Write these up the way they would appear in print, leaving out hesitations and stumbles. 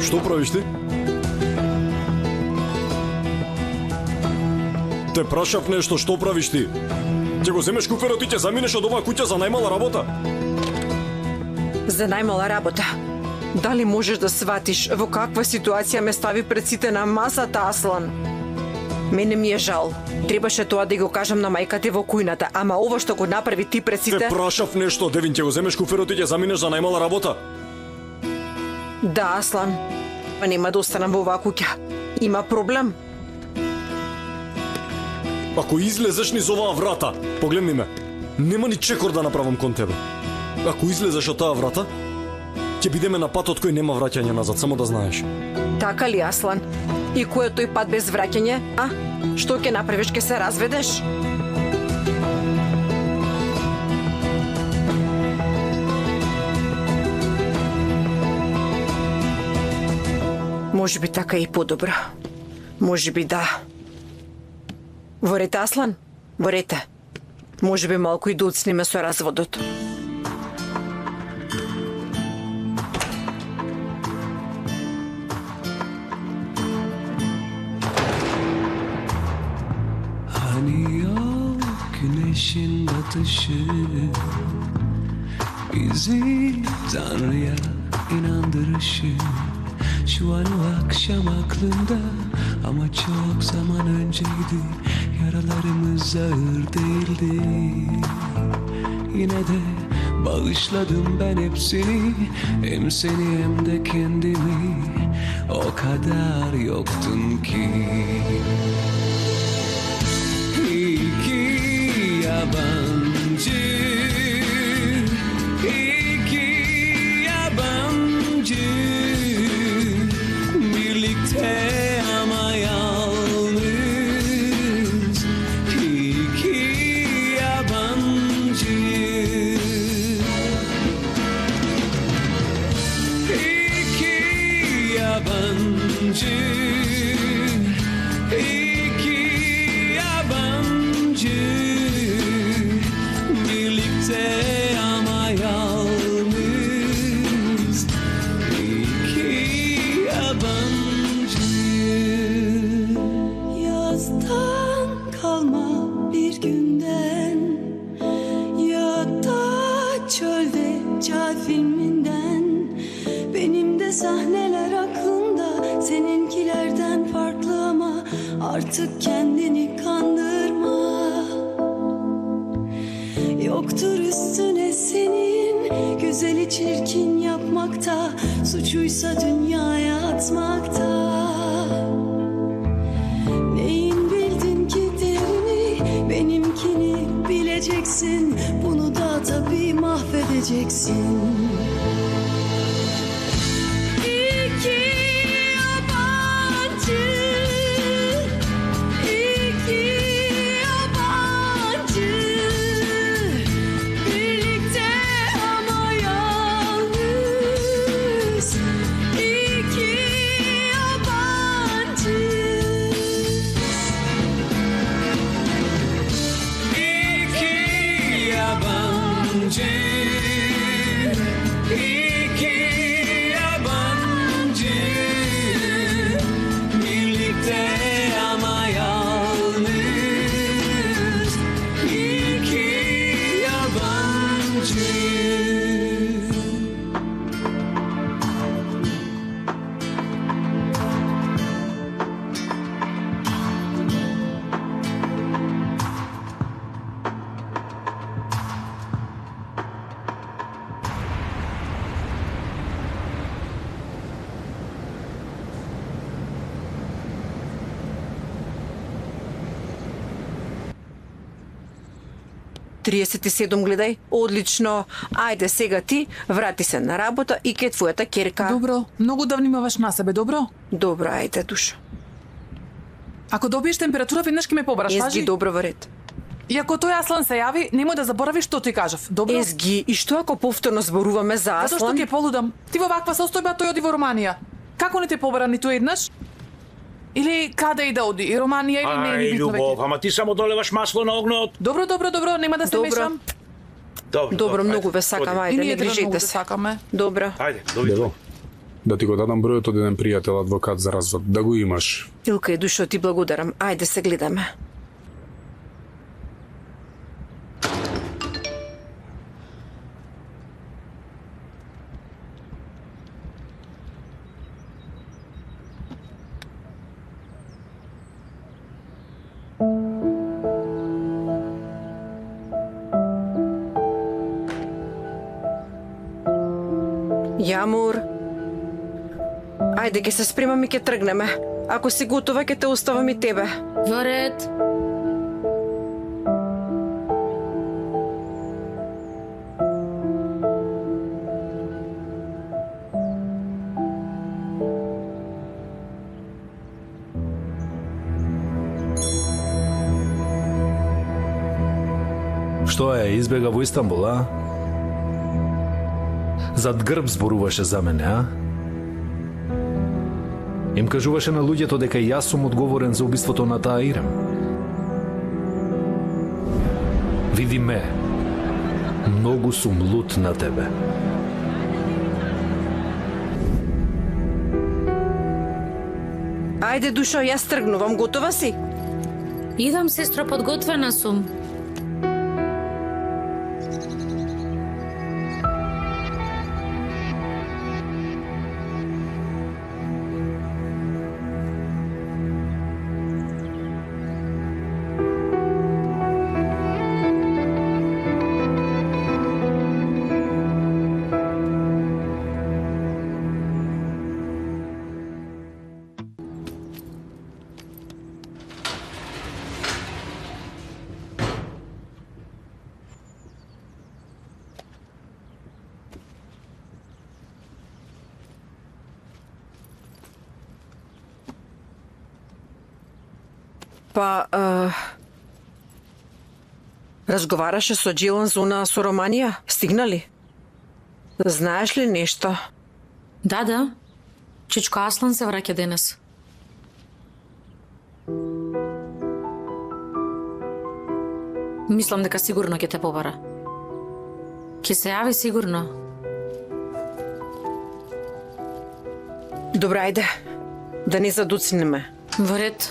Што правиш ти? Те прашав нешто, што правиш ти? Ќе го земеш куферот и ќе заминеш од оваа куќа за најмала работа? За најмала работа. Дали можеш да сватиш во каква ситуација ме стави пред сите на масата, Аслан? Мене ми е жал. Требаше тоа да го кажам на мајка ти во кујната, ама ова што го направи ти пред сите... Те прашав нешто, Девин, ќе го земеш куферот и ќе заминеш за најмала работа? Да, Аслан. Па нема да останам во оваа куќа. Има проблем. Ако излезеш низ оваа врата, погледни ме, нема ни чекор да направам кон тебе. Ако излезеш од таа врата, ќе бидеме на пат од кој нема враќање назад, само да знаеш. Така ли, Аслан? И кој е тој пат без враќање, а? Што ќе направиш, ќе се разведеш? Може би така и подобро. Може би да. Во ред, Аслан? Во ред. Може би малку и да уцниме со разводот. Hani o güneşin batışı bizi Tanrı'ya inandırışı. Şu an o akşam aklımda ama çok zaman önceydi. Yaralarımız ağır değildi. Yine de bağışladım ben hepsini. Hem seni hem de kendimi. O kadar yoktun ki. İki yabancı, iki yabancı, birlikte ama yalnız. İki yabancı, iki yabancı. Birlikte ama yalnız iki yabancı. Yazdan kalma bir günden ya da çölde çay filminden. Benim de sahneler aklımda seninkilerden farklı ama artık kendini kandırma. Yoktur üstüne senin güzeli çirkin yapmakta, suçuysa dünyaya atmakta. Neyin bildin ki derini, benimkini bileceksin. Bunu da tabii mahvedeceksin. İki yabancı, iki yabancı. Триесет гледај. Одлично. Ајде сега ти, врати се на работа и ке твојата ќерка. Добро, многу да внимаваш на себе, добро? Добро, ајде, душа. Ако добиеш температура, веднаш ке ме побраш, важи? Езги, добро во ред. И ако тој Аслан се јави, немој да заборавиш што ти кажав, добро? Езги, и што ако повторно зборуваме за Затоа што Аслан? ќе полудам. Ти во ваква состојба, тој оди во Романија. Како не те побара ниту еднаш? Или каде и да оди? И Романија или не е ни битно веќе? Љубов, ама ти само долеваш масло на огнот. Добро, нема да се Добро. мешам. Добро, многу ве сакам, И ајде, ние не треба многу грижете да се. сакаме. Добро. Ајде, довидување. Да ти го дадам бројот од еден пријател адвокат за развод, да го имаш. Илка и душо, ти благодарам. Ајде се гледаме. Јамур. Ајде, ќе се спремам и ќе тргнеме. Ако си готова, ќе те оставам и тебе. Во ред. Што е, избега во Истанбул, а? Зад грб зборуваше за мене, а? Им кажуваше на луѓето дека јас сум одговорен за убиството на таа Ирем. Види ме. Многу сум лут на тебе. Ајде, душо, јас тргнувам. Готова си? Идам, сестро, подготвена сум. Па, разговараше со Джилан Зуна со Романија? Стигнали? Знаеш ли нешто? Да. Чичко Аслан се враќа денес. Мислам дека сигурно ќе те побара. Ќе се јави сигурно. Добра, ајде. Да не задуцнеме. Во ред.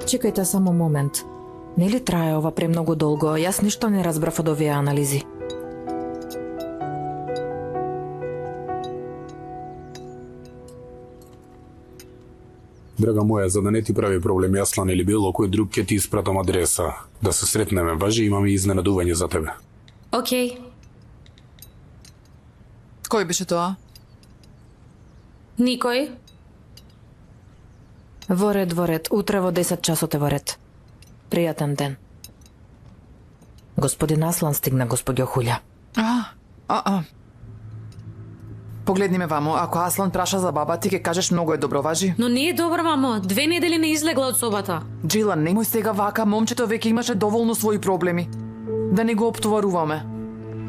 Чекајте само момент. Нели трае ова премногу долго? Јас ништо не разбрав од овие анализи. Драга моја, за да не ти прави проблем Аслан или било кој друг, ќе ти испратам адреса. Да се сретнеме, важи, имам и изненадување за тебе. Океј. Кој беше тоа? Никој? Во ред. Утре во 10 часот е во ред. Пријатен ден. Господин Аслан стигна, господјо Хулја. Погледни ме вамо, ако Аслан праша за баба ти, ќе кажеш многу е добро, важи? Но не е добро, мамо. 2 недели не излегла од собата. Джилан, немој сега вака, момчето веќе имаше доволно своји проблеми. Да не го оптоваруваме.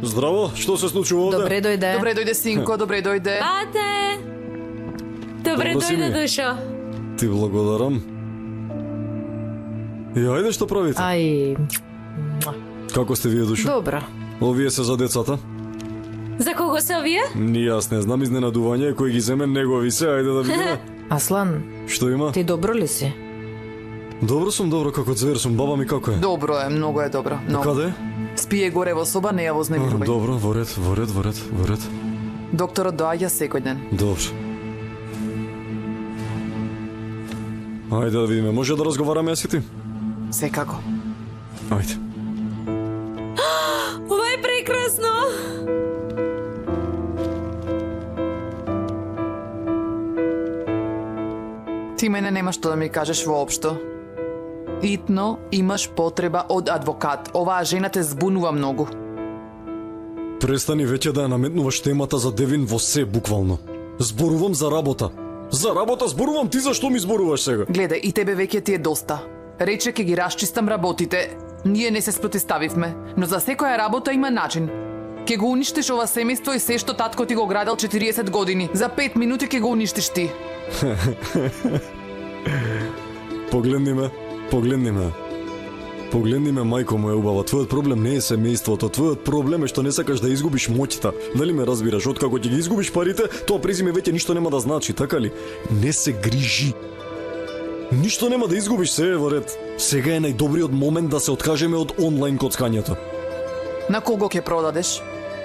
Здраво, што се случува овде? Добре дојде. Добре дојде, синко, добре дојде. Бате! Добре Добро си дојде, ми. душо. Ти благодарам. И ајде, што правите? Ај, Како сте вие, душо? добра. Овие се за децата? За кого се овие? Ни јас не знам, изненадување, кој ги земе негови се, ајде да видиме. Аслан, Што има? ти добро ли си? Добро сум, добро, како звер сум, баба ми како е? Добро е, многу е добро. Многу. Каде е? Спие горе во соба, не ја вознемирувај. Добро, во ред. Докторот доаѓа секој ден. Добро. Ајде да видиме, може да разговараме јас и ти? Секако. Ајде. Ова е прекрасно! Ти мене нема што да ми кажеш воопшто. Итно имаш потреба од адвокат. Оваа жена те збунува многу. Престани веќе да ја наметнуваш темата за Девин во се, буквално. Зборувам за работа. За работа зборувам, ти зашто ми зборуваш сега? Гледај, и тебе веќе ти е доста. Рече ќе ги расчистам работите. Ние не се спротиставивме, но за секоја работа има начин. Ќе го уништиш ова семејство и се што татко ти го градел 40 години. За 5 минути ќе го уништиш ти. Погледни ме. Погледни ме, мајко моја убава, твојот проблем не е семејството, твојот проблем е што не сакаш да изгубиш моќта. Дали ме разбираш? Откако ќе ги изгубиш парите, тоа презиме веќе ништо нема да значи, така ли? Не се грижи. Ништо нема да изгубиш, се е во ред. Сега е најдобриот момент да се откажеме од онлайн коцкањето. На кого ќе продадеш?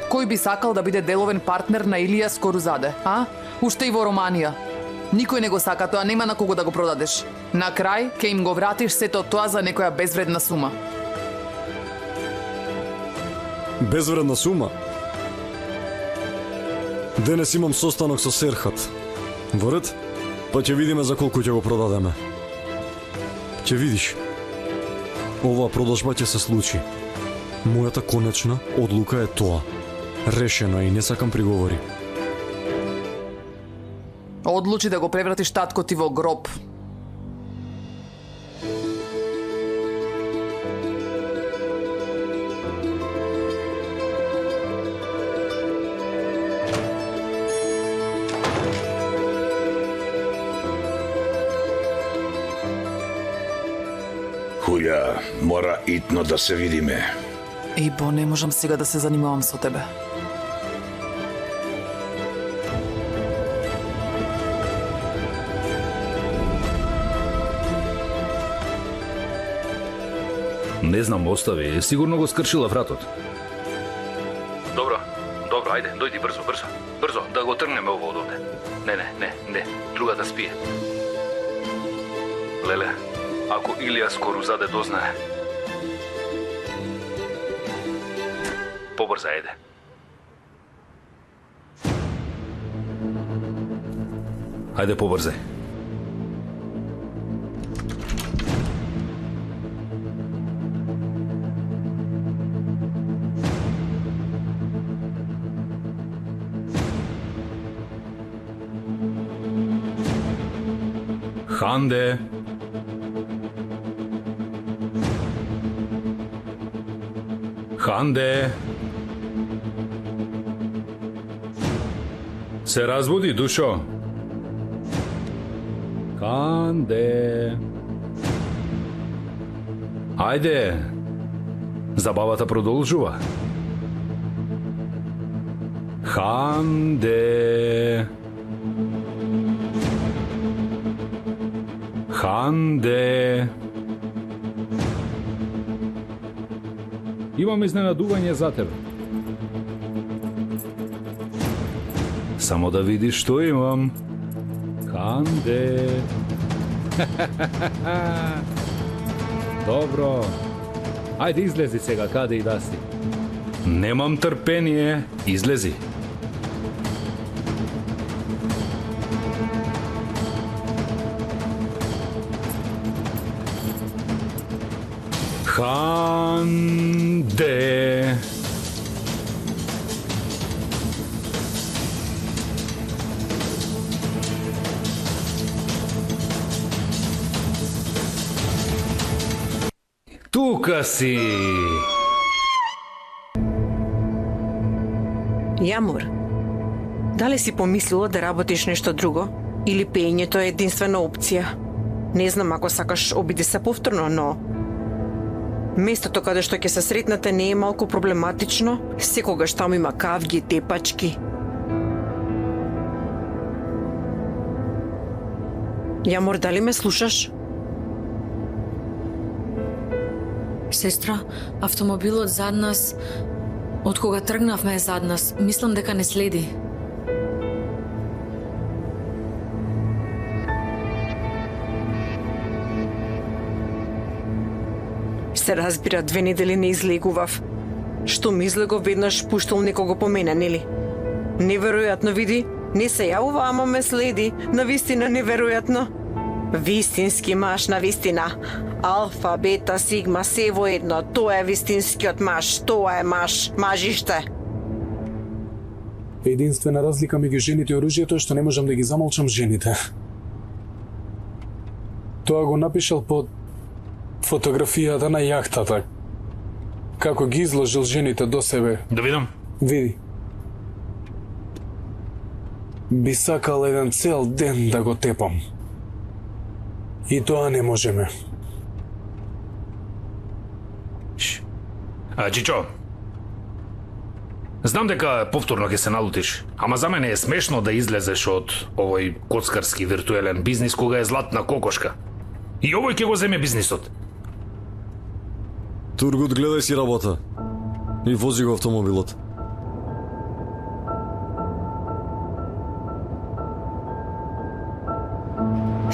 Кој би сакал да биде деловен партнер на Илија Скорузаде, а? Уште и во Романија. Никој не го сака тоа, нема на кого да го продадеш. На крај ќе им го вратиш сето тоа за некоја безвредна сума. Безвредна сума? Денес имам состанок со Серхат. Во ред? Па ќе видиме за колку ќе го продадеме. Ќе видиш. Оваа продажба ќе се случи. Мојата конечна одлука е тоа. Решено е и не сакам приговори. Одлучи да го превратиш татко ти во гроб. Хуја, мора итно да се видиме. Ибо, не можам сега да се занимавам со тебе. Не знам, остави, сигурно го скршила вратот. Добро, ајде, дојди брзо, да го тргнеме ово од овде. Не, другата спие. Леле, ако Илија Скорузаде дознае. Побрза, ајде. Ајде, побрзај. Ханде. Ханде. Се разбуди, душо. Ханде. Ајде. Забавата продолжува. Ханде. Ханде. Имам изненадување за тебе. Само да видиш што имам. Ханде. Добро. Ајде, излези сега, каде и да си. Немам трпение, излези. Ханде. Тука си. Јамур, дали си помислила да работиш нешто друго? Или пеењето е единствена опција? Не знам, ако сакаш, обиди се повторно, но местото каде што ќе се сретнете не е малку проблематично, секогаш таму има кавги, тепачки. Јамур, дали ме слушаш? Сестра, автомобилот зад нас, од кога тргнавме зад нас, мислам дека не следи. Се разбира, 2 недели не излегував. Што ми излегов веднаш пуштал некого по мене, нели? Неверојатно, види, не се јавува, ама ме следи. Навистина неверојатно. Вистински маж, навистина. Алфа, бета, сигма, се во едно. Тоа е вистинскиот маж, тоа е маж, мажиште. Единствена разлика меѓу жените и оружјето е што не можам да ги замолчам жените. Тоа го напишал под фотографијата на јахтата. Како ги изложил жените до себе. Да видам. Види. Би сакал еден цел ден да го тепам. И тоа не можеме. Чичо, знам дека повторно ќе се налутиш, ама за мене е смешно да излезеш од овој коцкарски виртуелен бизнис кога е златна кокошка. И овој ќе го земе бизнисот. Тургут, гледај си работа. И вози го автомобилот.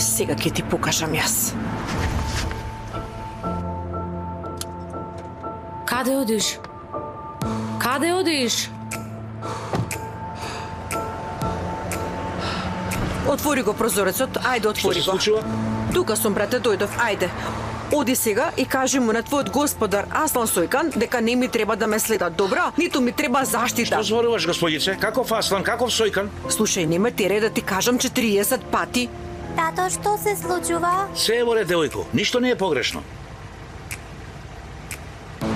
Сега ќе ти покажам јас. Каде одиш? Каде одиш? Отвори го прозорецот, ајде отвори го. случува? Тука сум, брате, дојдов, ајде. Оди сега и кажи му на твојот господар Аслан Сојкан дека не ми треба да ме следат, добро? Ниту ми треба заштита. Што зборуваш, господице? Каков Аслан, каков Сојкан? Слушај, нема тере да ти кажам 40 пати. Тато, што се случува? Се е во ред, девојко. Ништо не е погрешно.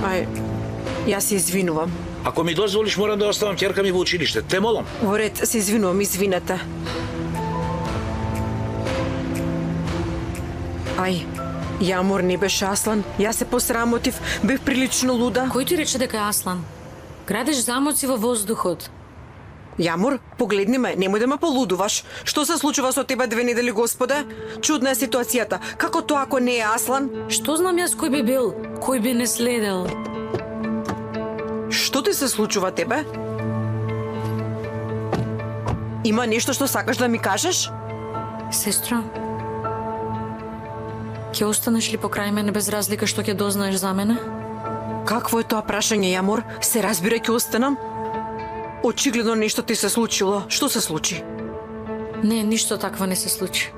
Ај, јас се извинувам. Ако ми дозволиш, морам да оставам ќерка ми во училиште. Те молам. Во ред, се извинувам, извинете. Ај, Јамор не беше Аслан. Јас се посрамотив, бев прилично луда. Кој ти рече дека е Аслан? Градиш замоци во воздухот. Јамор, погледни ме, немој да ме полудуваш. Што се случува со тебе 2 недели, господе? Чудна е ситуацијата. Како тоа ако не е Аслан? Што знам јас кој би бил? Кој би не следел? Што ти се случува тебе? Има нешто што сакаш да ми кажеш? Сестро, ќе останеш ли покрај мене без разлика што ќе дознаеш за мене? Какво е тоа прашање, Јамор? Се разбира ќе останам? Очигледно нешто ти се случило. Што се случи? Не, ништо такво не се случи.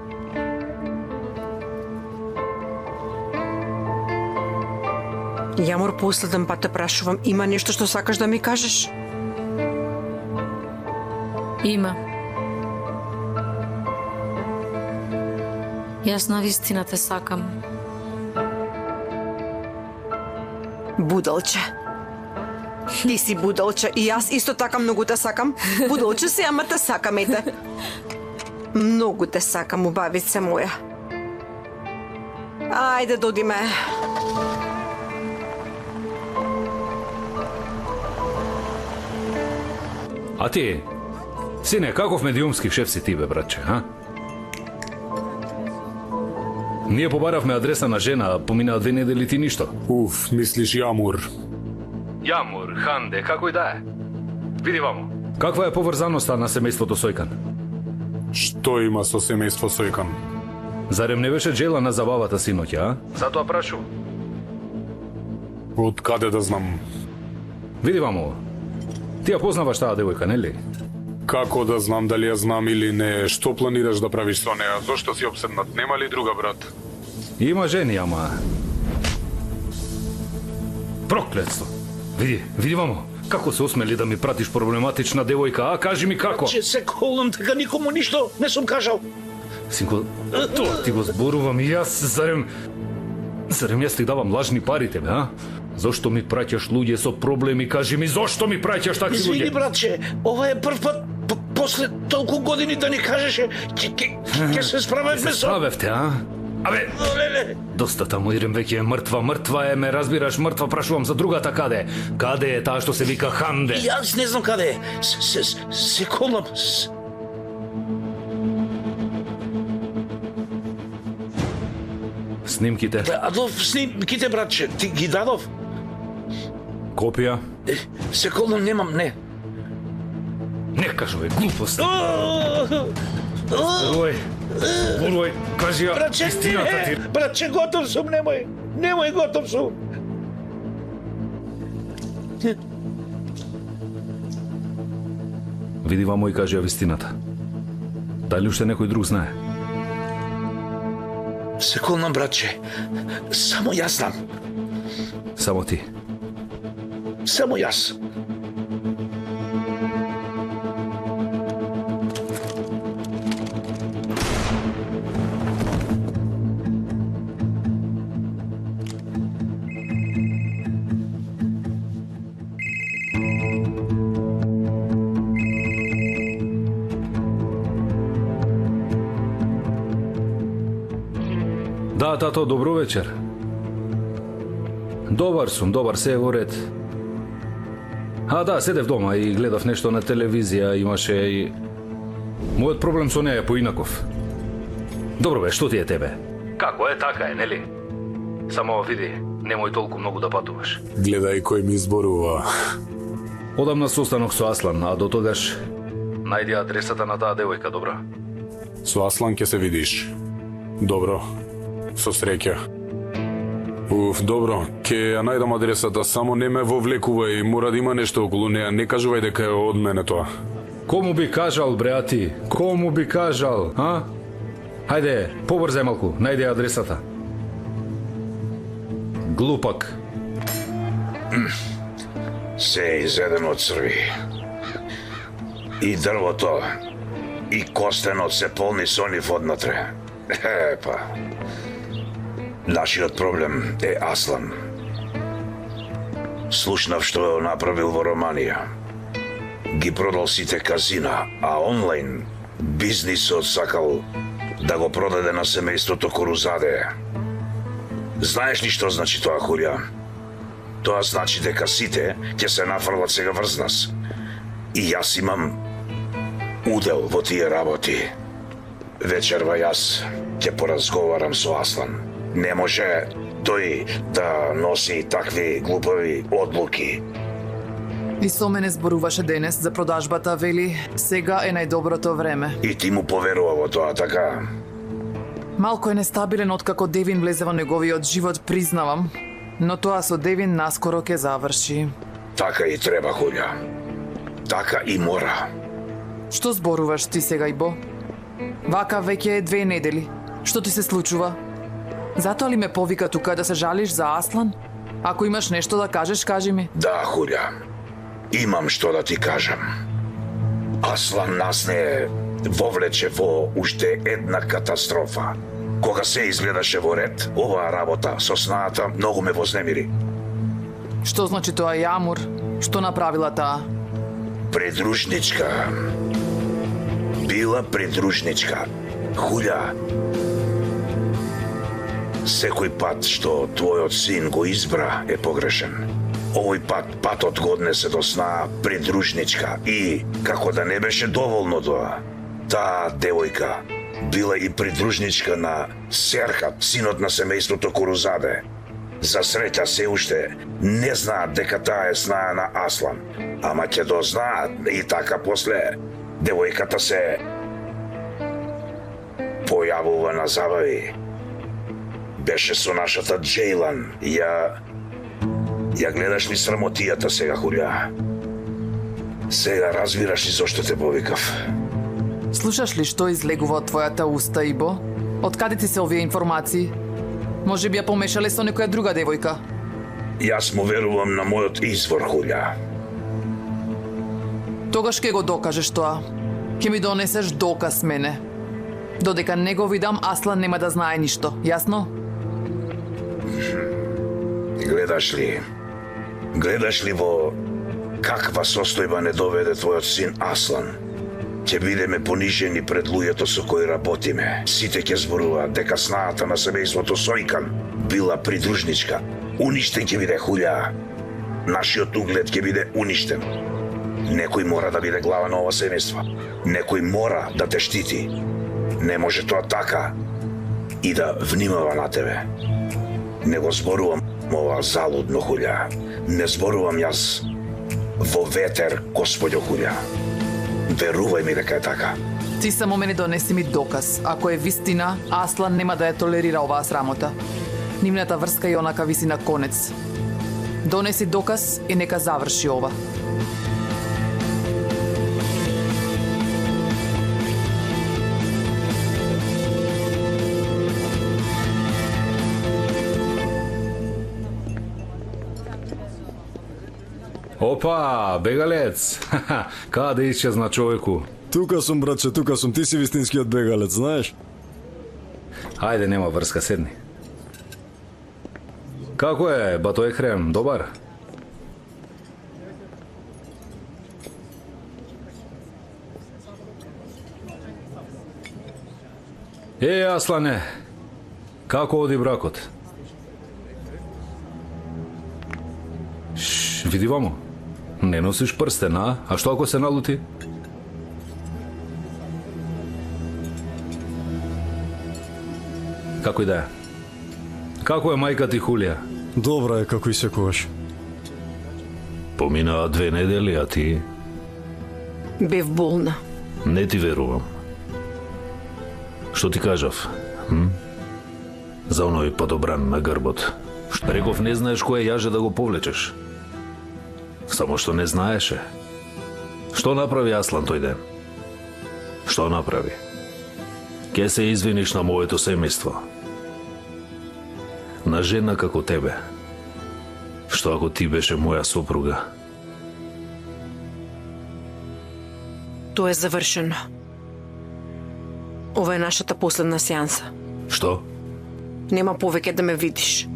Јамор, последен пат те прашувам, има нешто што сакаш да ми кажеш? Има. Јас навистина те сакам. Будалче. Ти си будалче и јас исто така многу те сакам. Будалче си, ама те сакам, ете. Многу те сакам, убавице моја. Ајде, додиме. А ти, сине, каков медиумски шеф си ти, бе, братче, а? Ние побаравме адреса на жена, а поминаа 2 недели ти ништо. Уф, мислиш Јамур. Јамур, Ханде, како и да е. Види вамо, каква е поврзаноста на семејството Сојкан? Што има со семејство Сојкан? Зарем не беше джела на забавата синоќа, а? Затоа прашу. Од каде да знам? Види вамо, ти ја познаваш таа девојка, нели? Како да знам дали ја знам или не? Што планираш да правиш со неа? Зошто си обседнат? Нема ли друга, брат? Има жени, ама... Проклетство. Види вамо, како се осмели да ми пратиш проблематична девојка, а? Кажи ми како? Че се колам дека никому ништо не сум кажал. Синко, тоа ти го зборувам и јас, зарем јас ти давам лажни пари тебе, а? Зошто ми праќаш луѓе со проблеми? Кажи ми, зошто ми праќаш такви луѓе? Извини, братче, ова е прв пат после толку години да ни кажеше ќе се справевме со... Се справевте, а? Абе, Леле, доста таму Ирем веќе е мртва е, ме разбираш, мртва, прашувам за другата каде. Каде е таа што се вика Ханде? јас не знам каде е. Се колам. Снимките, Дадов снимките, братче, ти ги дадов? копија? Се колам, немам, не. Не кажувай глупост. Зборувај, кажи ја Братче, истината ти. не, братче, готов сум, немој, готов сум. Види вамо и кажи ја вистината. Дали уште некој друг знае? Се колам, братче, само јас знам, Само ти. само јас. Да, тато, добро вечер. Добар сум, се е во ред. А да, седев дома и гледав нешто на телевизија, имаше и... Мојот проблем со неја е поинаков. Добро бе, што ти е тебе? Како е, така е, нели? Само види, немој толку многу да патуваш. Гледај кој ми зборува. Одамна состанок со Аслан, а до тогаш најди адресата на таа девојка, добро? Со Аслан ќе се видиш. Добро. Со среќа. Добро, ќе ја најдам адресата, само не ме вовлекувај, мора да има нешто околу неа, не кажувај дека е од мене тоа. Кому би кажал, бреати? Кому би кажал, а? Хајде, побрзај малку, најди адресата. Глупак. Се изедено од црви. И дрвото, и костенот се полни со нив однатре. Епа. Нашиот проблем е Аслан. Слушнав што направил во Романија. Ги продал сите казина, а онлайн бизнисот сакал да го продаде на семејството Корузаде. Знаеш ли што значи тоа, Хулја? Тоа значи дека сите ќе се нафрлат сега врз нас. И јас имам удел во тие работи. Вечерва јас ќе поразговарам со Аслан. Не може тој да носи такви глупави одлуки. И со мене зборуваше денес за продажбата, вели, сега е најдоброто време. И ти му поверува во тоа, така? Малку е нестабилен откако Девин влезе во неговиот живот, признавам, но тоа со Девин наскоро ќе заврши. Така и треба, Хулја. Така и мора. Што зборуваш ти сега, Ибо? Вака веќе е 2 недели. Што ти се случува? Затоа ли ме повика тука да се жалиш за Аслан? Ако имаш нешто да кажеш, кажи ми. Да, Хулја. Имам што да ти кажам. Аслан нас не вовлече во уште една катастрофа. Кога се изгледаше во ред, оваа работа со снаата многу ме вознемири. Што значи тоа, Јамур? Што направила таа? Придружничка. Била придружничка. Хулја, секој пат што твојот син го избра е погрешен. Овој пат, патот го однесе до сна придружничка. И, како да не беше доволно тоа, таа девојка била и придружничка на Серхат, синот на семејството Корузаде. За среќа се уште не знаат дека таа е снаја на Аслан, ама ќе дознаат и така после девојката се појавува на забави. Беше со нашата Джейлан. Ја гледаш ли срамотијата сега, Хулја? Сега разбираш ли зошто те повикав? Слушаш ли што излегува од твојата уста, Ибо? Откаде ти се овие информации? Може би ја помешале со некоја друга девојка? Јас му верувам на мојот извор, Хулја. Тогаш ке го докажеш тоа. Ке ми донесеш доказ мене. Додека не го видам, Аслан нема да знае ништо, јасно? Гледаш ли во каква состојба не доведе твојот син Аслан? Ќе бидеме понижени пред луѓето со кои работиме. Сите ќе зборуваат дека снаата на семејството Сојкан била придружничка. Уништен ќе биде, Хулја. Нашиот углед ќе биде уништен. Некој мора да биде глава на ова семејство. Некој мора да те штити. Не може тоа така и да внимава на тебе. Не го зборувам ова залудно, Хулја. Не зборувам јас во ветер, Господјо, Хулја. Верувај ми дека е така. Ти само мене донеси ми доказ. Ако е вистина, Аслан нема да ја толерира оваа срамота. Нивната врска и онака виси на конец. Донеси доказ и нека заврши ова. Опа, бегалец! Каде исчезна човеку? Тука сум, братче, тука сум. Ти си вистинскиот бегалец, знаеш? Ајде, нема врска, седни. Како е, бато Екрем, добар? Аслане, како оди бракот? Види вамо. Не носиш прстен, а? А што ако се налути? Како и да е. Како е мајка ти, Хулија? Добра е како и секогаш. Поминаа 2 недели, а ти? Бев болна. Не ти верувам. Што ти кажав? За оној подобран на грбот. Реков, не знаеш кое јаже да го повлечеш. Само што не знаеше. Што направи Аслан тој ден? Што направи? Ке се извиниш на моето семејство. На жена како тебе. Што ако ти беше моја сопруга? Тоа е завршено. Ова е нашата последна сеанса. Што? Нема повеќе да ме видиш.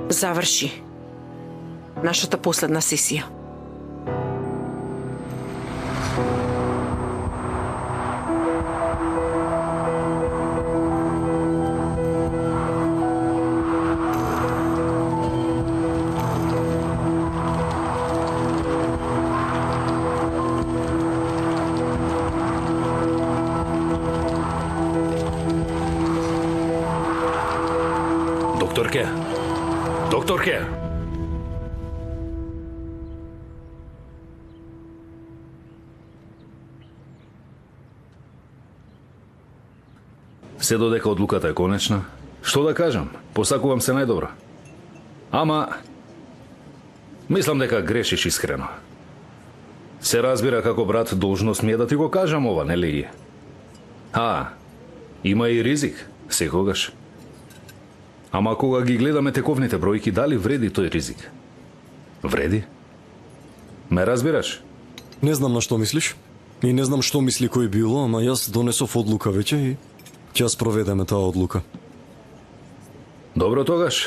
Заврши. Нашата последна сесија. Докторке! Докторке! Се додека одлуката е конечна, што да кажам, посакувам се најдобро. Ама, мислам дека грешиш искрено. Се разбира како брат, должност ми е да ти го кажам ова, нели? Има и ризик, секогаш. Ама кога ги гледаме тековните бројки, дали вреди тој ризик? Вреди? Ме разбираш? Не знам на што мислиш. И не знам што мисли кој било, ама јас донесов одлука веќе и ќе ја спроведеме таа одлука. Добро тогаш.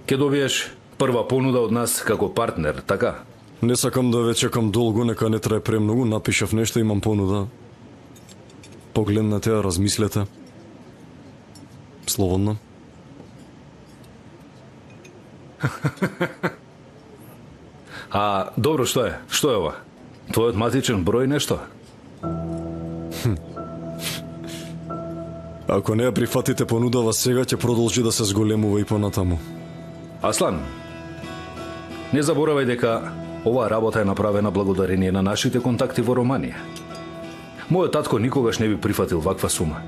Ке добиеш прва понуда од нас како партнер, така? Не сакам да ве чекам долго, нека не трае премногу, напишав нешто, имам понуда. Погледнете ја, размислете. Слободно. Добро, што е? Што е ова? Твојот матичен број нешто? Ако не ја прифатите понудава сега, ќе продолжи да се зголемува и понатаму. Аслан, не заборавај дека оваа работа е направена благодарение на нашите контакти во Романија. Мојот татко никогаш не би прифатил ваква сума.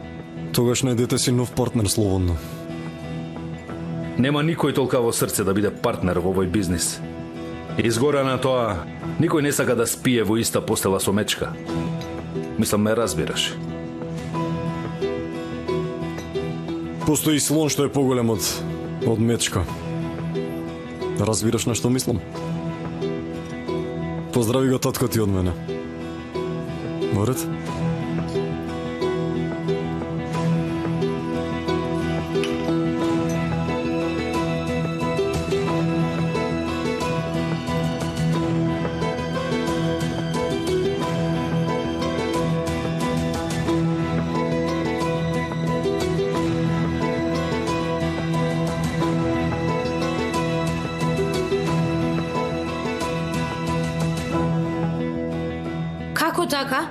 Тогаш најдете си нов партнер слободно. Нема никој толкаво срце да биде партнер во овој бизнис. Изгора на тоа, никој не сака да спие во иста постела со мечка. Мислам, ме разбираш. Постои слон што е поголем од мечка. Разбираш на што мислам? Поздрави го татко ти од мене. Морет? Како така?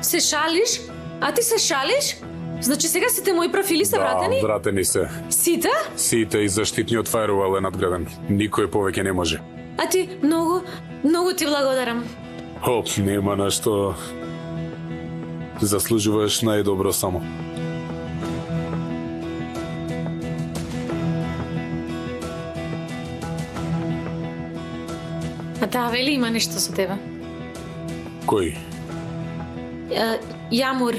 Се шалиш? А ти се шалиш? Значи сега сите мои профили се вратени? Да, вратени се. Сите? Сите и заштитниот фаервол е надграден. Никој повеќе не може. А ти многу ти благодарам. Нема на што. Заслужуваш најдобро само. А таа вели има нешто со тебе. Кој? Јамур.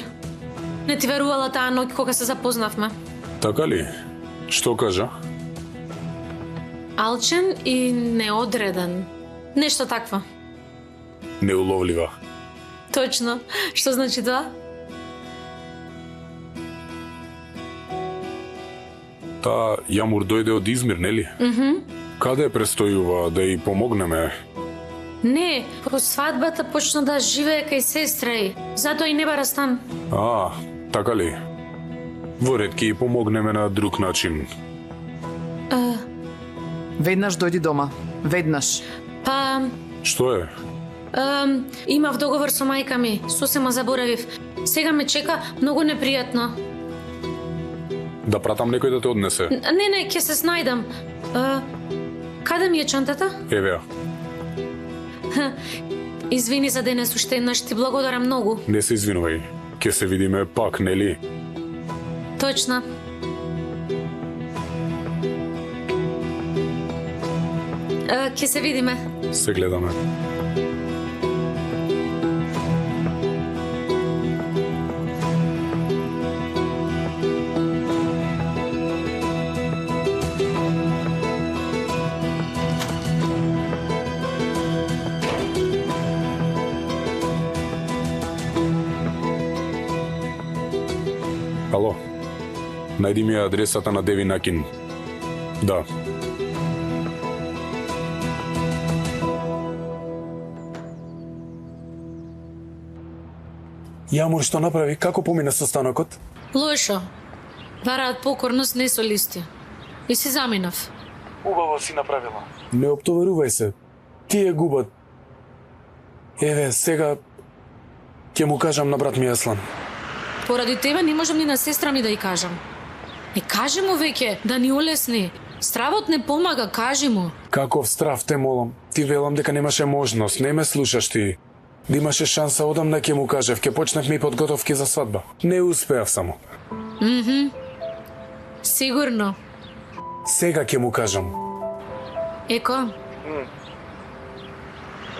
Не ти верувала таа ноќ кога се запознавме. Така ли? Што кажа? Алчен и неодреден. Нешто такво. Неуловлива. Точно. Што значи тоа? Таа Јамур дојде од Измир, нели? Каде престојува да ја помогнеме? Не, по свадбата почна да живее кај сестра и затоа и не бара стан. Така ли? Во ред ќе помогнеме на друг начин. Веднаш дојди дома. Веднаш. Па, Што е? имав договор со мајка ми, сосема заборавив. Сега ме чека многу непријатно. Да пратам некој да те однесе? Не, ќе се снајдам. Каде ми е чантата? Еве ја. Извини за денес уште еднаш, ти благодарам многу. Не се извинувај. Ќе се видиме пак, нели? Точно. Ќе се видиме. Се гледаме. Ало, најди ми ја адресата на Деви Накин. Да. Јамур, што направи? Како помина состанокот? Лошо. Бараат покорност не со листи. И си заминав. Убаво си направила. Не оптоварувај се. Тие губат. Еве, сега ќе му кажам на брат ми Аслан. Поради тебе не можам ни на сестра ми да ја кажам. Не кажи му веќе, да ни олесни. Стравот не помага, кажи му. Каков страв, те молам. Ти велам дека немаше можност, не ме слушаш ти. Да имаше шанса одамна ќе му кажев, ќе почнавме и подготовки за свадба. Не успеав само. Сигурно. Сега ќе му кажам. Еко.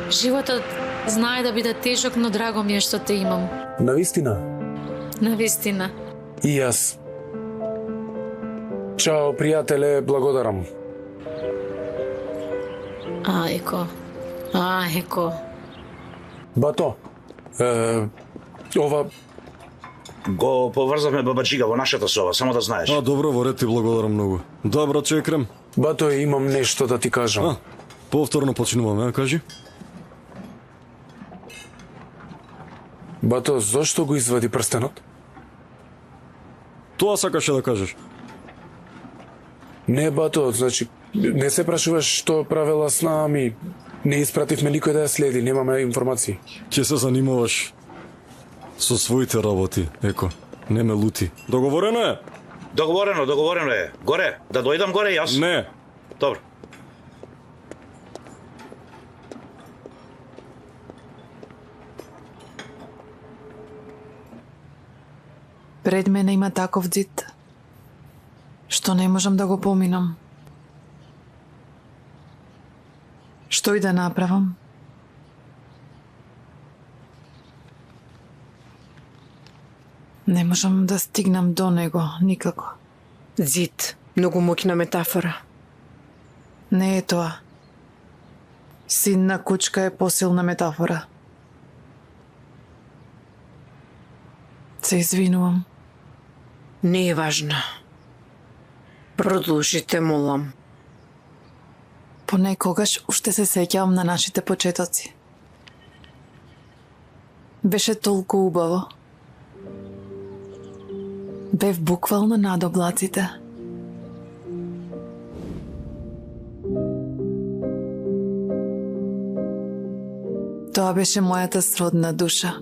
Животот знае да биде тежок, но драго ми е што те имам. Навистина? Навистина. И јас. Чао, пријателе, благодарам. Еко. Еко. Бато, ова... Го поврзавме бабаџига во нашата соба, само да знаеш. Добро, во ред, ти благодарам многу. Да, братче Екрем. Бато, имам нешто да ти кажам. Повторно почнуваме, кажи. Бато, зошто го извади прстенот? Тоа сакаше да кажеш. Не, Бато, значи, не се прашуваш што правела с нами. Не испративме никој да ја следи, немаме информации. Ќе се занимаваш со своите работи, Еко. Не ме лути. Договорено е? Договорено е. Горе, да дојдам горе јас? Не. Добро. Пред мене има таков ѕид, што не можам да го поминам. Што и да направам? Не можам да стигнам до него никако. Зид, многу моќна метафора. Не е тоа. Син на кучка е посилна метафора. Се извинувам. Не е важно. Продолжите, молам. Понекогаш уште се сеќавам на нашите почетоци. Беше толку убаво. Бев буквално над облаците. Тоа беше мојата сродна душа.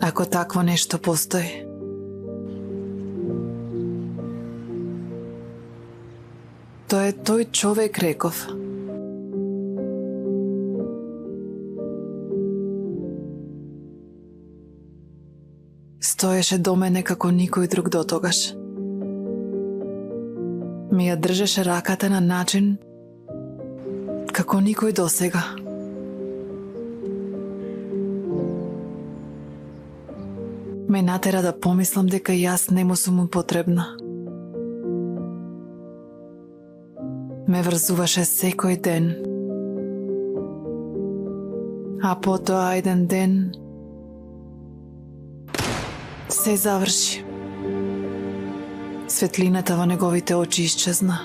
Ако такво нешто постои. Тоа е тој човек, реков. Стоеше до мене како никој друг дотогаш. Ми ја држеше раката на начин како никој досега. Ме натера да помислам дека јас не му сум му потребна. Ме врзуваше секој ден. А потоа еден ден се заврши. Светлината во неговите очи исчезна.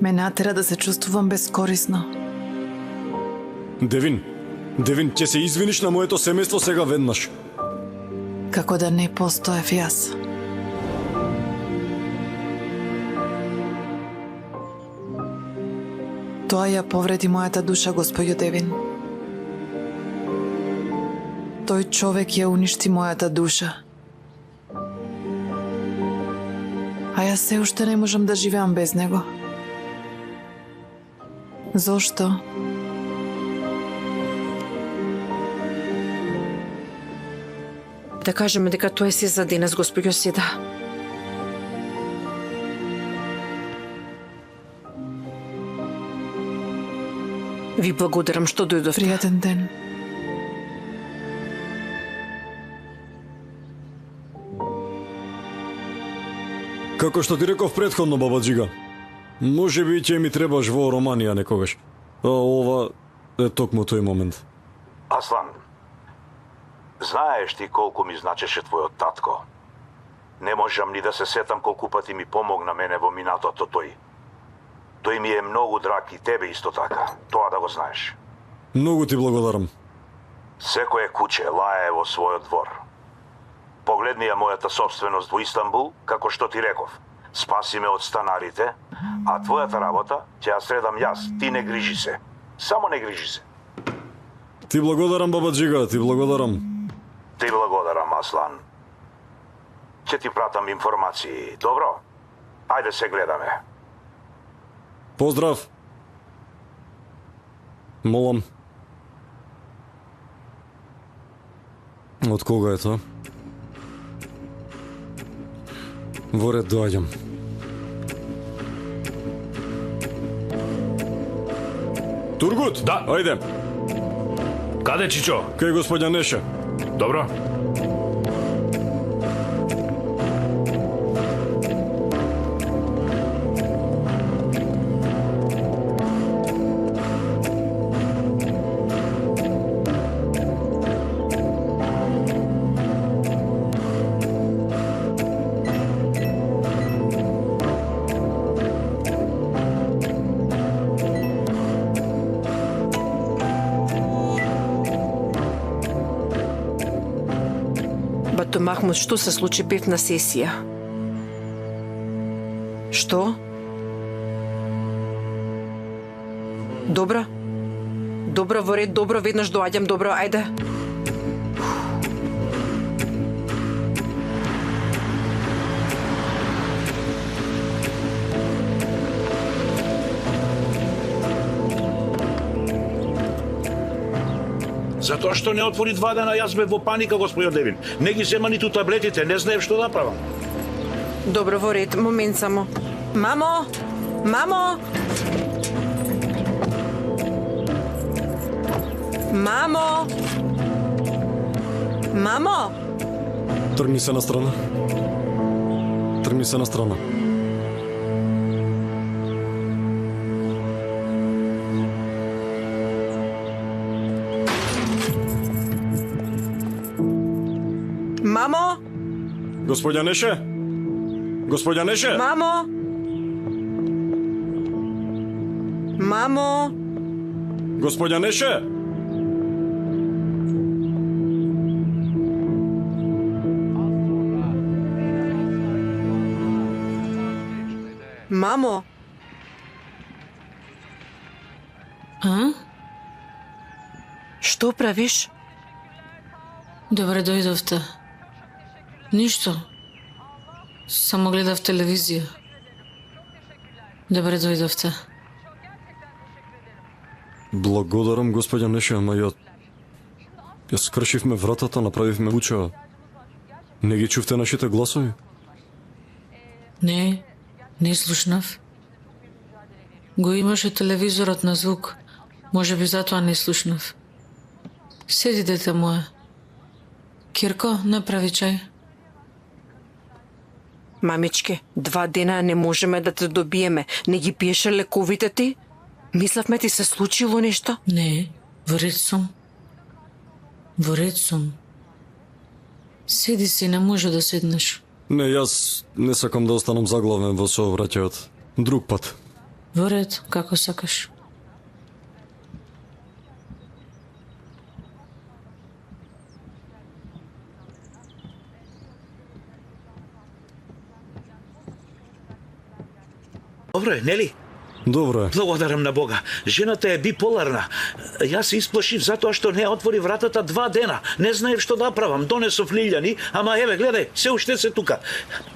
ме натера да се чувствувам бескорисно. Девин, ќе се извиниш на моето семејство сега веднаш. Како да не постоев јас. Тоа ја повреди мојата душа, господјо Девин. Тој човек ја уништи мојата душа. А јас се уште не можам да живеам без него. Зошто? Да кажеме дека тоа е се за денес, господјо Седа. Ви благодарам што дојдовте. Пријатен ден. Како што ти реков претходно, бабаџига, може би ќе ми требаш во Романија некогаш. А ова е токму тој момент. Аслан, знаеш ти колку ми значеше твојот татко? Не можам ни да се сетам колку пати ми помогна мене во минатото тој. Тој ми е многу драг и тебе исто така. Тоа да го знаеш. Многу ти благодарам. Секое куче лае во својот двор. Погледни ја мојата собственост во Истанбул, како што ти реков. Спаси ме од станарите, а твојата работа ќе ја средам јас. Ти не грижи се. Само не грижи се. Ти благодарам, бабаџига, ти благодарам. Ти благодарам, Аслан. Ќе ти пратам информации, добро? Ајде се гледаме. Поздрав. Молам. Од кога е тоа? Во ред доаѓам. Тургут? Да. Ајде. Каде, Чичо? Кај господја Неше. Добро. Бато Махмуд, што се случи, бев на сесија? Што? Добро? Добро, во ред, добро, веднаш доаѓам, добро, ајде. Затоа што не отвори 2 дена, јас бев во паника, господјо Девин. Не ги зема ниту таблетите, не знаев што да правам. Добро, во ред, момент само. Мамо! Мамо! Мамо! Мамо! Тргни се на страна. Тргни се на страна. Мамо! Господја Неше? Господја Неше? Мамо! Мамо! Господја Неше? Мамо! А? Што правиш? Добре дојдовте. Ништо. Само гледав телевизија. Добре дојдовте. Благодарам, господја Неше, ама ја скршивме вратата, направивме куча. Не ги чувте нашите гласови? Не слушнав. Го имаше телевизорот на звук. Може би затоа не слушнав. Седи, дете моје. Кирко, направи чај. Мамичке, 2 дена не можеме да те добиеме. Не ги пиеше лековите ти? Мислевме ти се случило нешто? Не, во ред сум. Во ред сум. Седи си, не може да седнеш. Не, јас не сакам да останам заглавен во сообраќајот. Друг пат. Во ред, како сакаш. Добро е, нели? Добро е. Благодарам на Бога. Жената е биполарна. Јас се исплашив затоа што не отвори вратата 2 дена. Не знаев што да правам. Донесов лилјани, ама еве, гледај, се уште се тука.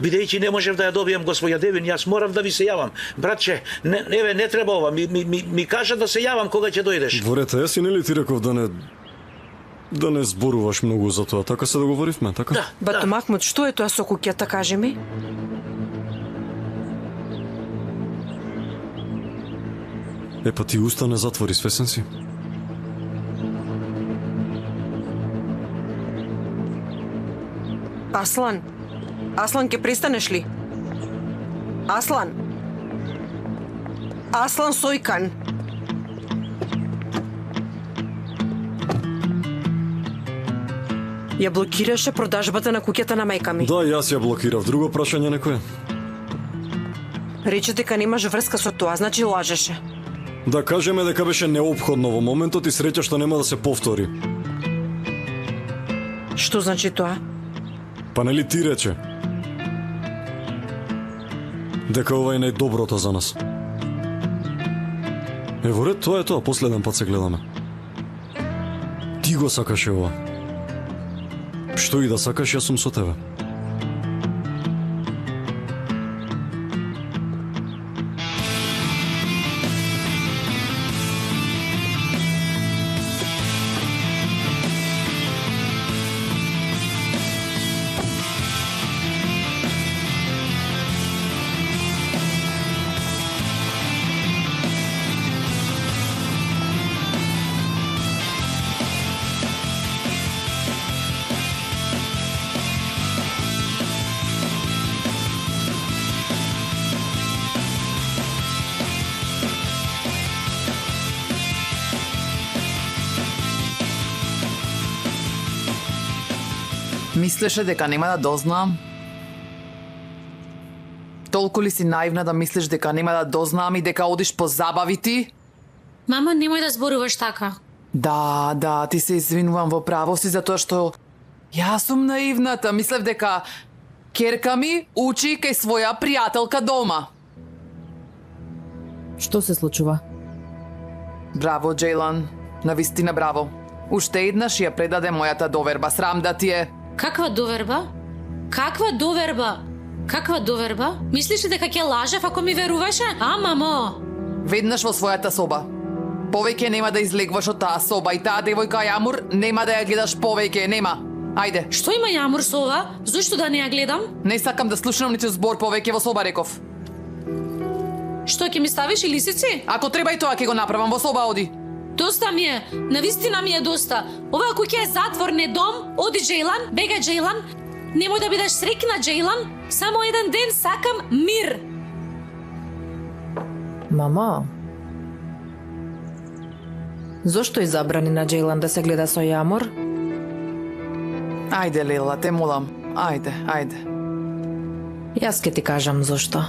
Бидејќи не можев да ја добијам господја Девин, јас морав да ви се јавам. Братче, не треба ова. Ми кажа да се јавам кога ќе дојдеш. Во ред, јас и нели ти реков да не зборуваш многу за тоа. Така се договоривме, така? Да. Бато Махмуд, што е тоа со куќата, кажи ми? Епа ти уста не затвори, свесен си? Аслан, ќе престанеш ли? Аслан Сојкан. Ја блокираше продажбата на куќата на мајка ми. Да, јас ја блокирав. Друго прашање некој? Рече дека немаш врска со тоа, значи лажеше. Да кажеме дека беше неопходно во моментот и среќа што нема да се повтори. Што значи тоа? Па нели ти рече? Дека ова е најдоброто за нас. Во ред, тоа е тоа, последен пат се гледаме. Ти го сакаше ова. Што и да сакаш, јас сум со тебе. Мислеше дека нема да дознаам? Толку ли си наивна да мислиш дека нема да дознаам и дека одиш по забави ти? Мама, немој да зборуваш така. Да, ти се извинувам во право си затоа што јас сум наивната. Мислев дека керка ми учи кај своја пријателка дома. Што се случува? Браво, Джейлан. Навистина браво. Уште еднаш ја предаде мојата доверба. Срам да ти е. Каква доверба? Каква доверба? Каква доверба? Мислиш ли дека ќе лажев ако ми веруваше? Мамо! Веднаш во својата соба. Повеќе нема да излегваш од таа соба и таа девојка Јамур нема да ја гледаш повеќе, нема. Ајде. Што има Јамур со ова? Зошто да не ја гледам? Не сакам да слушнам ниту збор повеќе во соба, реков. Што, ќе ми ставиш и лисици? Ако треба и тоа ќе го направам, во соба оди. Доста ми е, навистина ми е доста. Оваа куќа е затвор, не дом. Оди, Джейлан, бега, Джейлан. Немој да бидеш среќна, Джейлан. Само еден ден сакам мир. Мама, зошто и забрани на Джейлан да се гледа со Јамур? Ајде, Лела, те молам. Ајде. Јас ќе ти кажам зошто.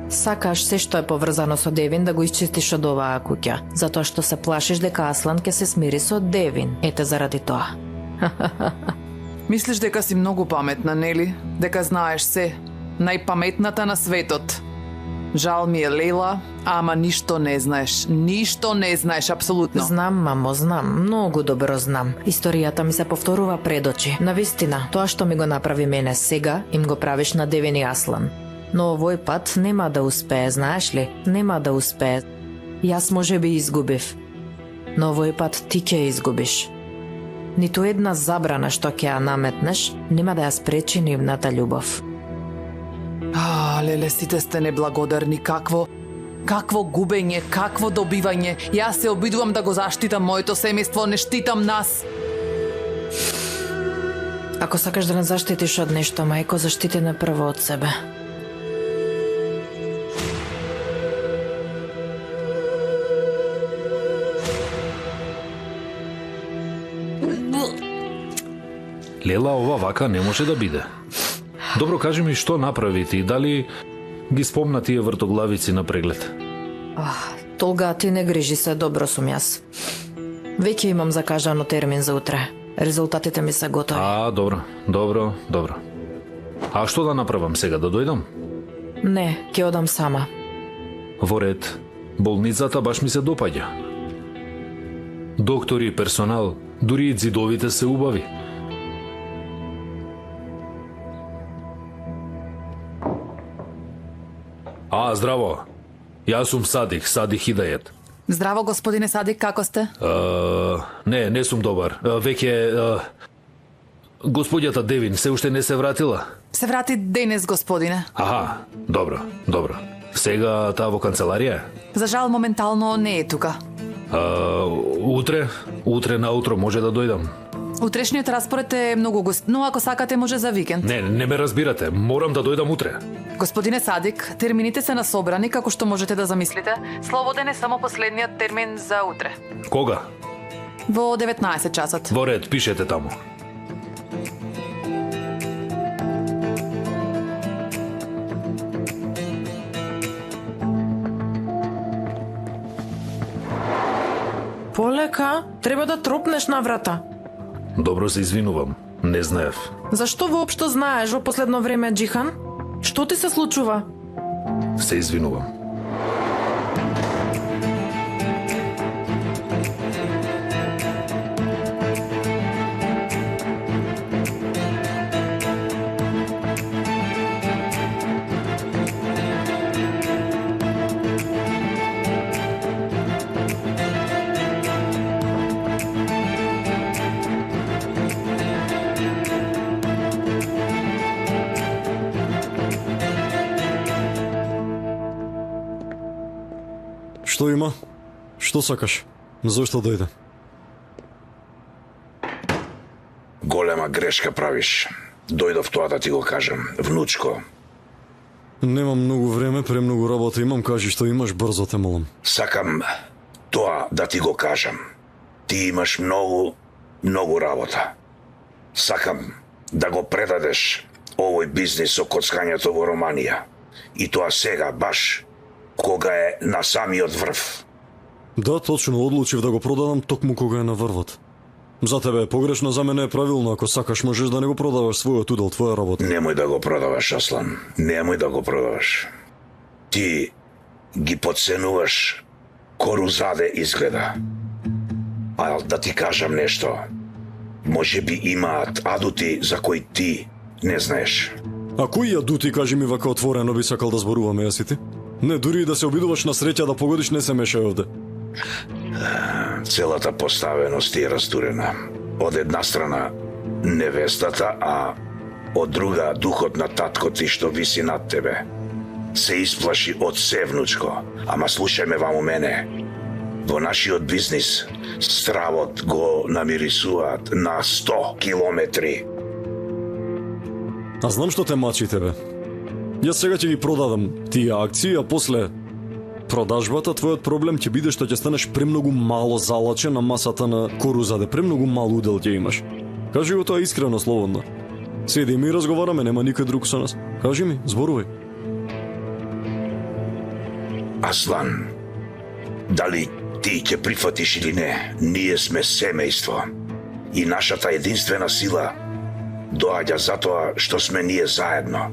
Сакаш се што е поврзано со Девин да го исчистиш од оваа куќа, затоа што се плашиш дека Аслан ќе се смири со Девин. Ете заради тоа. Мислиш дека си многу паметна, нели? Дека знаеш се. Најпаметната на светот. Жал ми е, Лела, ама ништо не знаеш. Ништо не знаеш, апсолутно. Знам, мамо, знам. Многу добро знам. Историјата ми се повторува пред очи. Навистина, тоа што ми го направи мене сега, им го правиш на Девин и Аслан. Но овој пат нема да успее, знаеш ли? Нема да успее. Јас може би изгубив. Но овој пат ти ќе изгубиш. Ниту една забрана што ќе ја наметнеш, нема да ја спречи нивната љубов. Леле, сите сте неблагодарни. Какво губење, какво добивање. Јас се обидувам да го заштитам моето семејство, не штитам нас. Ако сакаш да не заштитиш од нешто, мајко, заштити не прво од себе. Лела, ова вака не може да биде. Добро, кажи ми што направи ти, дали ги спомна тие вртоглавици на преглед? Толга, ти не грижи се, добро сум јас. Веќе имам закажано термин за утре. Резултатите ми се готови. Добро. А што да направам сега, да дојдам? Не, ќе одам сама. Во ред, болницата баш ми се допаѓа. Доктори, персонал, дури и зидовите се убави. Здраво. Јас сум Садик Хидајет. Здраво, господине Садик, како сте? Не сум добар. Веќе господјата Девин се уште не се вратила? Се врати денес, господине. Аха, добро. Сега таа во канцеларија? За жал, моментално не е тука. Утре наутро може да дојдам. Утрешниот распоред е многу густ, но ако сакате може за викенд. Не ме разбирате, морам да дојдам утре. Господине Садик, термините се насобрани како што можете да замислите. Слободен е само последниот термин за утре. Кога? Во 19 часот. Во ред, пишете таму. Полека, треба да тропнеш на врата. Добро се извинувам, не знаев. Зашто воопшто знаеш во последно време, Џихан? Што ти се случува? Се извинувам. Што има? Што сакаш? Зошто дојде? Голема грешка правиш. Дојдов тоа да ти го кажам. Внучко. Немам многу време, премногу работа имам, кажи што имаш, брзо те молам. Сакам тоа да ти го кажам. Ти имаш многу работа. Сакам да го предадеш овој бизнис со коцкањето во Романија. И тоа сега, баш кога е на самиот врв. Да, точно, одлучив да го продадам токму кога е на врвот. За тебе е погрешно, за мене е правилно. Ако сакаш, можеш да не го продаваш својот удел, твоја работа. Немој да го продаваш, Аслан. Немој да го продаваш. Ти ги подценуваш Корузаде изгледа. А да ти кажам нешто. Може би имаат адути за кои ти не знаеш. А кои адути, кажи ми вака отворено, би сакал да зборуваме јас и ти? Не, дури и да се обидуваш на среќа да погодиш, не се мешај овде. Целата поставеност е растурена. Од една страна невестата, а од друга духот на татко ти што виси над тебе. Се исплаши од се, внучко. Ама слушај ме ваму мене. Во нашиот бизнис стравот го намирисуваат на 100 километри. А знам што те мачи тебе. Јас сега ќе ги продадам тие акции, а после продажбата твојот проблем ќе биде што ќе станеш премногу мало залачен на масата на Корузаде, премногу мал удел ќе имаш. Кажи го тоа искрено, слободно. Седи и ми разговараме, нема никој друг со нас. Кажи ми, зборувај. Аслан, дали ти ќе прифатиш или не, ние сме семејство. И нашата единствена сила доаѓа затоа што сме ние заедно.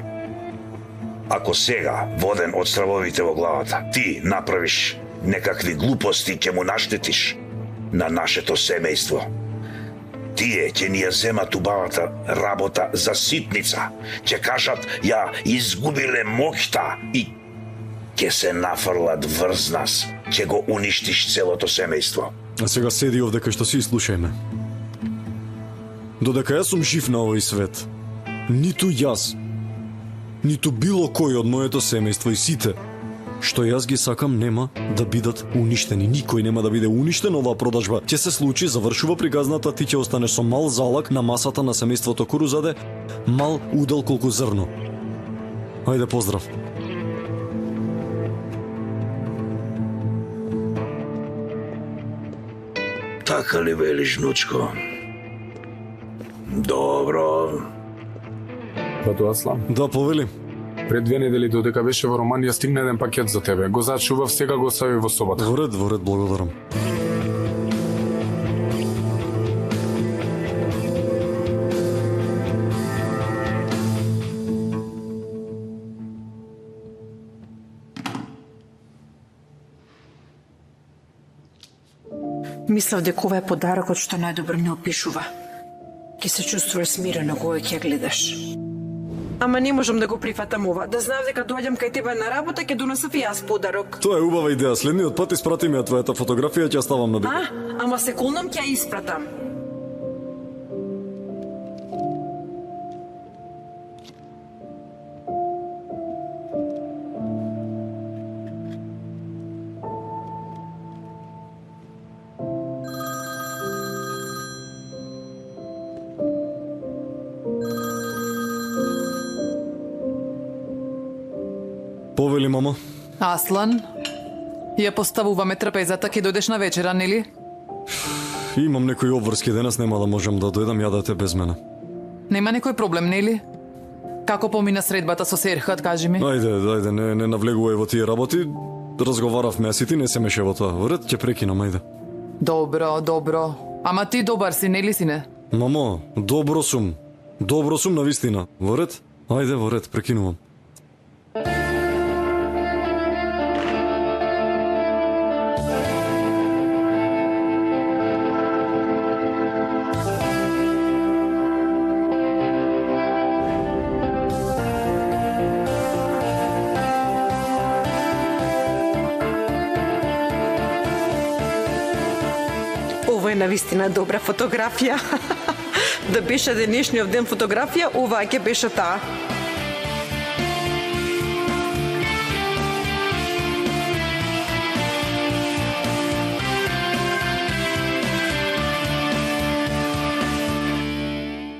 Ако сега, воден од стравовите во главата, ти направиш некакви глупости, ќе му наштетиш на нашето семејство. Тие ќе ни ја земат убавата работа за ситница. Ќе кажат, ја изгубиле моќта и ќе се нафрлат врз нас. Ќе го уништиш целото семејство. А сега седи овде кај што си и слушај ме. Додека јас сум жив на овој свет, ниту јас, ниту било кој од моето семејство и сите што јас ги сакам нема да бидат уништени. Никој нема да биде уништен. Оваа продажба ќе се случи, завршува приказната, ти ќе останеш со мал залак на масата на семејството Корузаде, мал удел колку зрно. Ајде, поздрав. Така ли велиш, внучко? Добро. Бато Аслан, Да, повели. Пред 2 недели додека беше во Романија стигна еден пакет за тебе. Го зачував, сега го остави во собата. Во ред, благодарам. Мислев дека ова е подарокот што најдобро не опишува. Ке се чувствуваш смирено кога ќе гледаш. Ама не можам да го прифатам ова. Да знам дека доаѓам кај тебе на работа, ќе донесов и јас подарок. Тоа е убава идеја. Следниот пат испрати ми ја твојата фотографија, ќе ја ставам на дека. Ама се кулнам ќе ја испратам. Повели, мама? Аслан, ја поставуваме трапезата, ќе дојдеш на вечера, нели? Имам некои обврски, денес нема да можам да дојдам, јадете без мене. Нема некој проблем, нели? Како помина средбата со Серхат, кажи ми? Ајде, не навлегувај во тие работи. Разговаравме, а си ти не се меше во тоа. Во ред, ќе прекинам, ајде. Добро. Ама ти добар си, нели си не? Мамо, добро сум. Добро сум навистина. Во ред? Ајде, во ред, прекинувам. Ова е навистина добра фотографија. Да беше денешниот ден фотографија, ова ќе беше таа.